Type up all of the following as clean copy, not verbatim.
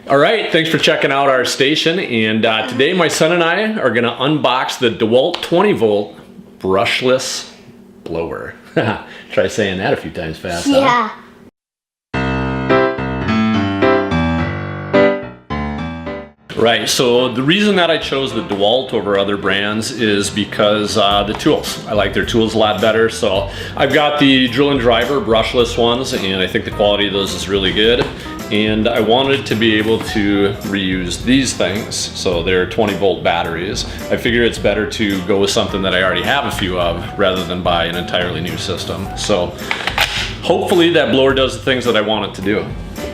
All right, thanks for checking out our station. And today my son and I are gonna unbox the DEWALT 20 volt brushless blower. Try saying that a few times fast. Yeah. Huh? Right, so the reason that I chose the DEWALT over other brands is because the tools. I like their tools a lot better. So I've got the drill and driver brushless ones, and I think the quality of those is really good. And I wanted to be able to reuse these things. So they're 20 volt batteries. I figure it's better to go with something that I already have a few of rather than buy an entirely new system. So hopefully that blower does the things that I want it to do.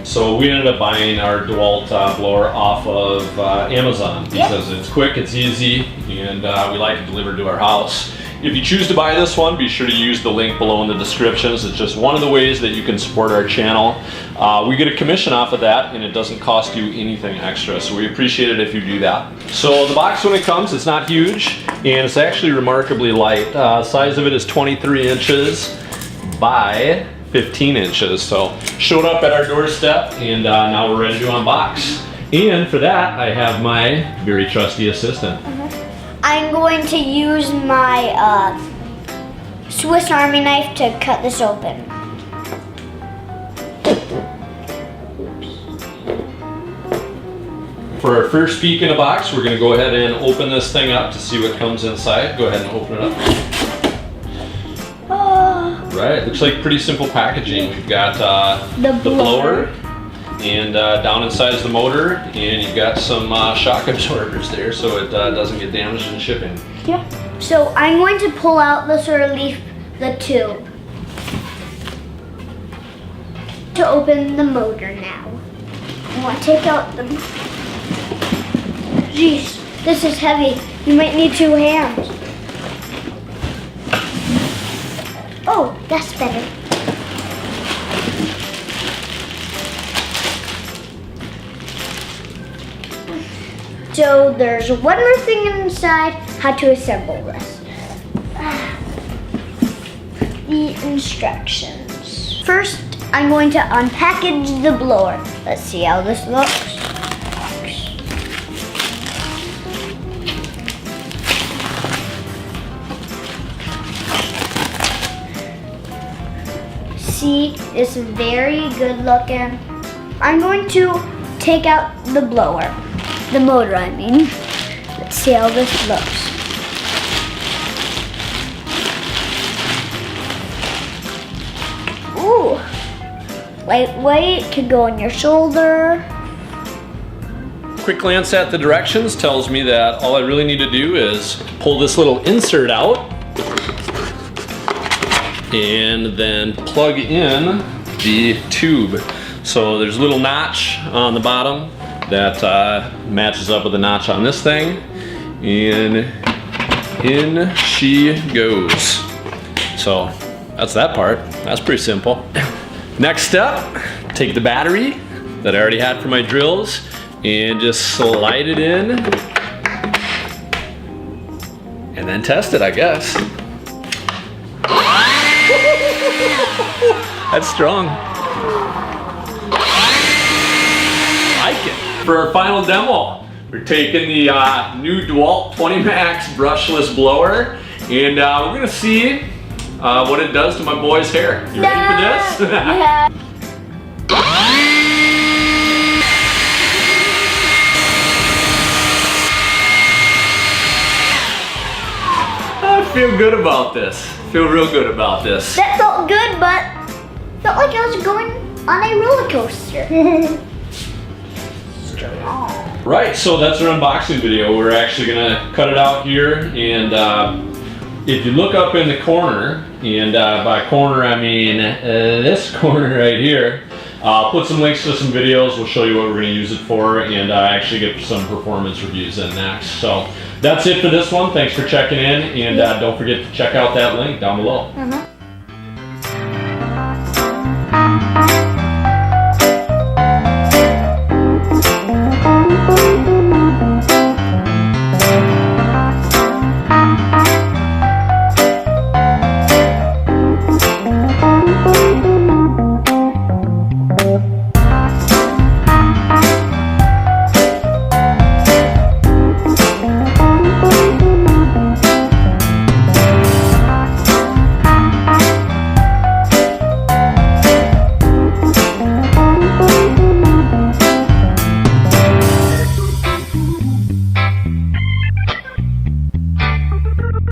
So we ended up buying our DEWALT blower off of Amazon because it's quick, it's easy, and we like it delivered to our house. If you choose to buy this one, be sure to use the link below in the descriptions. It's just one of the ways that you can support our channel. We get a commission off of that, and it doesn't cost you anything extra, so we appreciate it if you do that. So the box when it comes, it's not huge, and it's actually remarkably light. Size of it is 23 inches by 15 inches. So showed up at our doorstep, and now we're ready to unbox. And for that, I have my very trusty assistant. I'm going to use my Swiss Army knife to cut this open. For our first peek in the box, we're going to go ahead and open this thing up to see what comes inside. Go ahead and open it up. Right, looks like pretty simple packaging. We've got the blower, and down inside is the motor, and you've got some shock absorbers there so it doesn't get damaged in shipping. Yeah. So I'm going to pull out the the tube to open the motor now. I want to take out the... Jeez, this is heavy. You might need 2 hands. Oh, that's better. So there's one more thing inside, how to assemble this. The instructions. First, I'm going to unpackage the blower. Let's see how this looks. See, it's very good looking. I'm going to take out the blower. The motor, I mean. Let's see how this looks. Ooh, lightweight, can go on your shoulder. Quick glance at the directions tells me that all I really need to do is pull this little insert out and then plug in the tube. So there's a little notch on the bottom that matches up with the notch on this thing, and in she goes. So that's that part. That's pretty simple. Next step, take the battery that I already had for my drills and just slide it in and then test it, I guess. That's strong. I like it. For our final demo, we're taking the new DEWALT 20 Max brushless blower, and we're gonna see what it does to my boy's hair. You ready for this? Yeah. I feel good about this. Feel real good about this. That felt good, but felt like I was going on a roller coaster. Right, so that's our unboxing video. We're actually gonna cut it out here, and if you look up in the corner, and by corner I mean this corner right here, I'll put some links to some videos. We'll show you what we're gonna use it for, and actually get some performance reviews in next. So that's it for this one. Thanks for checking in, and don't forget to check out that link down below.